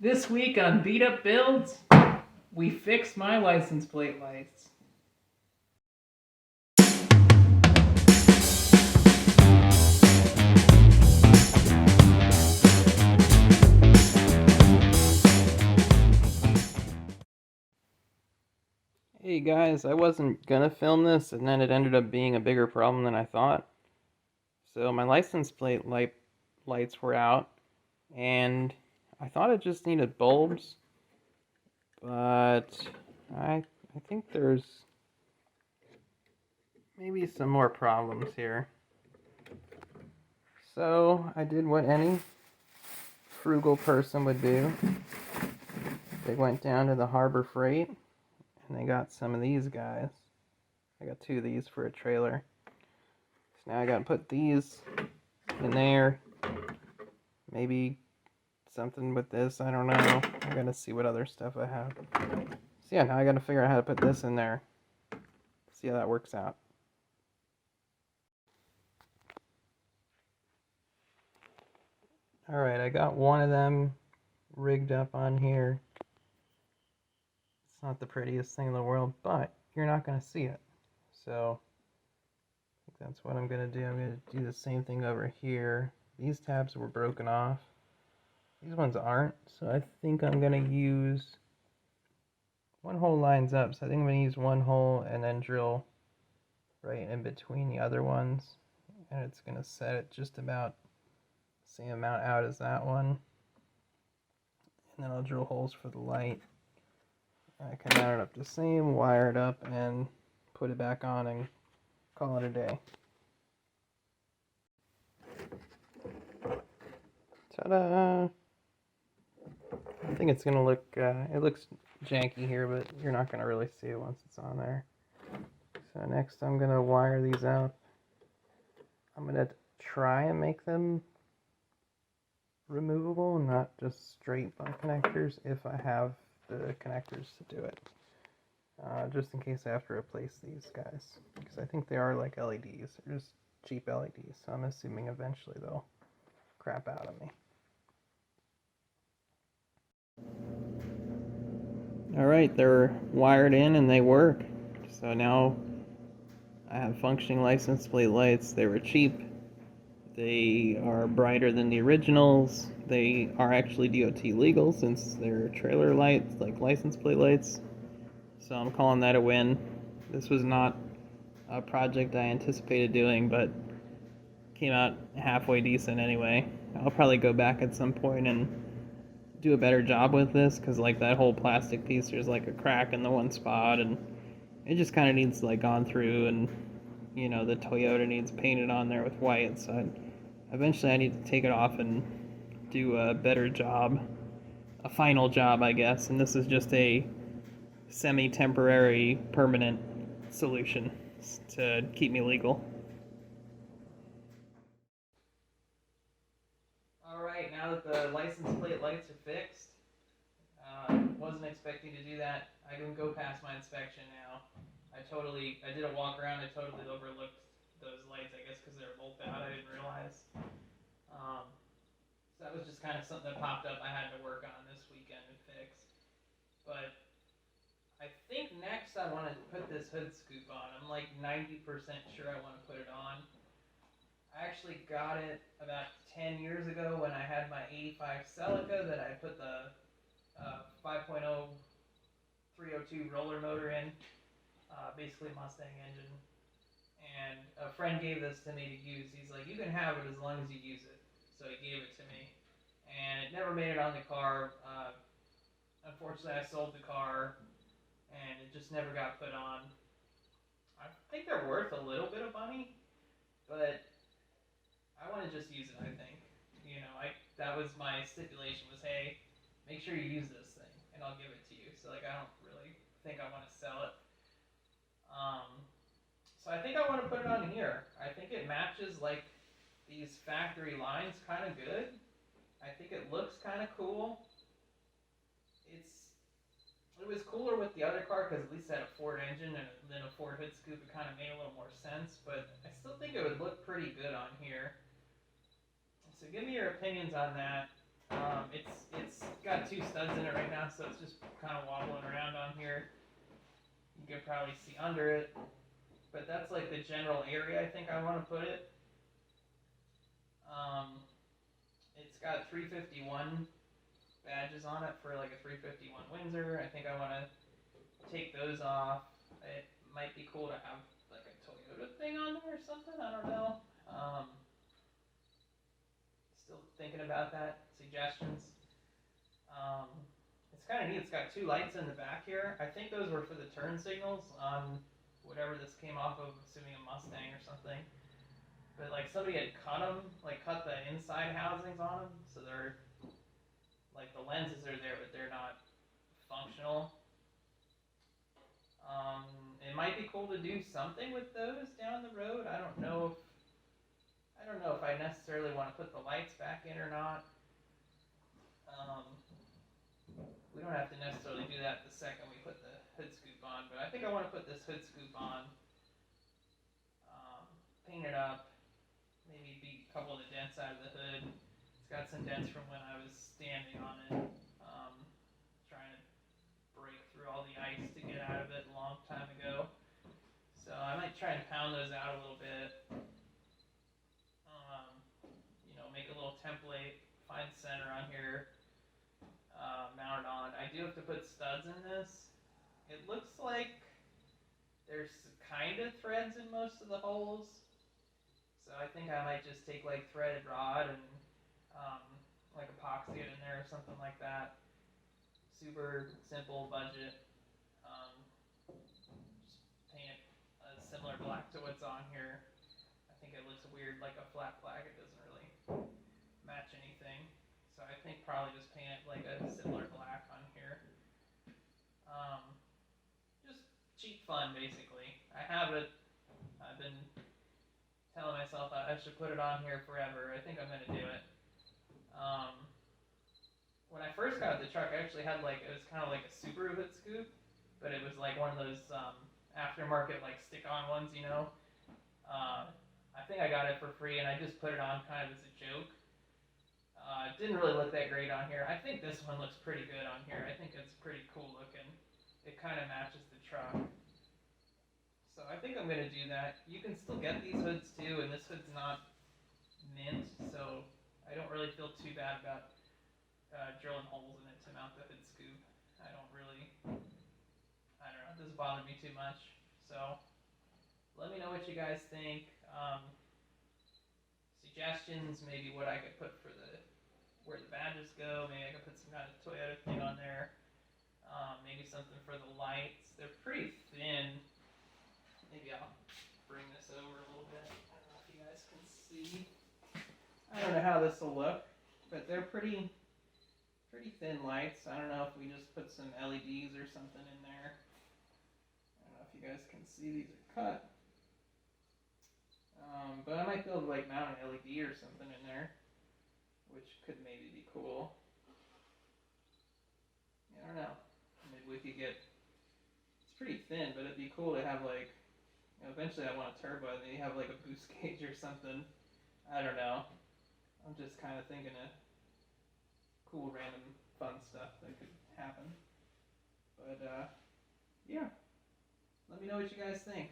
This week on Beat Up Builds, we fixed my license plate lights. Hey guys, I wasn't gonna film this and then it ended up being a bigger problem than I thought. So my license plate lights were out and I thought it just needed bulbs, but I think there's maybe some more problems here. So I did what any frugal person would do. They went down to the Harbor Freight and they got some of these guys. I got two of these for a trailer. So now I gotta put these in there. Maybe something with this, I don't know. I gotta see what other stuff I have. So yeah, now I gotta figure out how to put this in there. See how that works out. Alright, I got one of them rigged up on here. It's not the prettiest thing in the world, but you're not gonna see it. So I think that's what I'm gonna do. I'm gonna do the same thing over here. These tabs were broken off. These ones aren't, so I think I'm gonna use one hole lines up, so I think I'm gonna use one hole and then drill right in between the other ones, and it's gonna set it just about the same amount out as that one. And then I'll drill holes for the light. I can mount it up the same, wire it up, and put it back on and call it a day. Ta-da! I think it's gonna look, it looks janky here, but you're not gonna really see it once it's on there. So next I'm gonna wire these up. I'm gonna try and make them removable, not just straight butt connectors if I have the connectors to do it. Just in case I have to replace these guys, because I think they are like LEDs. They're just cheap LEDs, so I'm assuming eventually they'll crap out of me. Alright, they're wired in and they work. So now I have functioning license plate lights. They were cheap. They are brighter than the originals. They are actually DOT legal since they're trailer lights, like license plate lights. So I'm calling that a win. This was not a project I anticipated doing, but came out halfway decent anyway. I'll probably go back at some point and do a better job with this, because like that whole plastic piece, there's like a crack in the one spot, and it just kind of needs like gone through, and you know, the Toyota needs painted on there with white, so eventually I need to take it off and do a better job, a final job, I guess, and this is just a semi-temporary permanent solution to keep me legal. Alright, now that the license plate lights are fixed, wasn't expecting to do that. I can go past my inspection now. I did a walk around, I totally overlooked those lights, I guess because they were both out, I didn't realize. So that was just kind of something that popped up I had to work on this weekend and fix. But I think next I want to put this hood scoop on. I'm like 90% sure I want to put it on. I actually got it about 10 years ago when I had my 85 Celica that I put the 5.0 302 roller motor in, basically Mustang engine. And a friend gave this to me to use. He's like, you can have it as long as you use it. So he gave it to me. And it never made it on the car. Unfortunately, I sold the car, and it just never got put on. I think they're worth a little bit of money, but I want to just use it, I think. You know, that was my stipulation was, hey, make sure you use this thing, and I'll give it to you. So, like, I don't really think I want to sell it. So I think I want to put it on here. I think it matches, like, these factory lines kind of good. I think it looks kind of cool. It was cooler with the other car because at least it had a Ford engine and then a Ford hood scoop. It kind of made a little more sense, but I still think it would look pretty good on here. So give me your opinions on that. It's got 2 studs in it right now, so it's just kind of wobbling around on here. You can probably see under it, but that's like the general area I think I want to put it. It's got 351 badges on it for like a 351 Windsor. I think I want to take those off. It might be cool to have like a Toyota thing on there or something. I don't know. Still thinking about that. Suggestions. It's kind of neat. It's got 2 lights in the back here. I think those were for the turn signals on whatever this came off of, assuming a Mustang or something. But like somebody had cut them, like cut the inside housings on them, so they're like the lenses are there, but they're not functional. It might be cool to do something with those down the road. I don't know if I necessarily want to put the lights back in or not. We don't have to necessarily do that the second we put the hood scoop on, but I think I want to put this hood scoop on, paint it up, maybe beat a couple of the dents out of the hood. It's got some dents from when I was standing on it, trying to break through all the ice to get out of it a long time ago. So I might try and pound those out a little bit. Make a little template, find center on here, mount it on. I do have to put studs in this. It looks like there's kind of threads in most of the holes. So I think I might just take like threaded rod and like epoxy it in there or something like that. Super simple budget. Just paint it a similar black to what's on here. I think it looks weird like a flat black. It doesn't really match anything. So I think probably just paint it like a similar black on here. Just cheap fun basically. I have it. I've been telling myself I should put it on here forever. I think I'm gonna do it. When I first got the truck, I actually had it was kind of like a Subaru hood scoop, but it was like one of those aftermarket like stick-on ones, you know. I think I got it for free, and I just put it on kind of as a joke. It didn't really look that great on here. I think this one looks pretty good on here. I think it's pretty cool looking. It kind of matches the truck. So I think I'm going to do that. You can still get these hoods too, and this hood's not mint, so I don't really feel too bad about drilling holes in it to mount the hood scoop. I don't know, it doesn't bother me too much. So let me know what you guys think. Suggestions, maybe what I could put for where the badges go. Maybe I could put some kind of Toyota thing on there. Maybe something for the lights. They're pretty thin. Maybe I'll bring this over a little bit. I don't know if you guys can see. I don't know how this will look, but they're pretty thin lights. I don't know if we just put some LEDs or something in there. I don't know if you guys can see. These are cut. But I might be able to mount an LED or something in there, which could maybe be cool. I don't know. Maybe we could get. It's pretty thin, but it'd be cool to have eventually I want a turbo, and maybe have a boost gauge or something. I don't know. I'm just kind of thinking of cool, random, fun stuff that could happen. But yeah. Let me know what you guys think.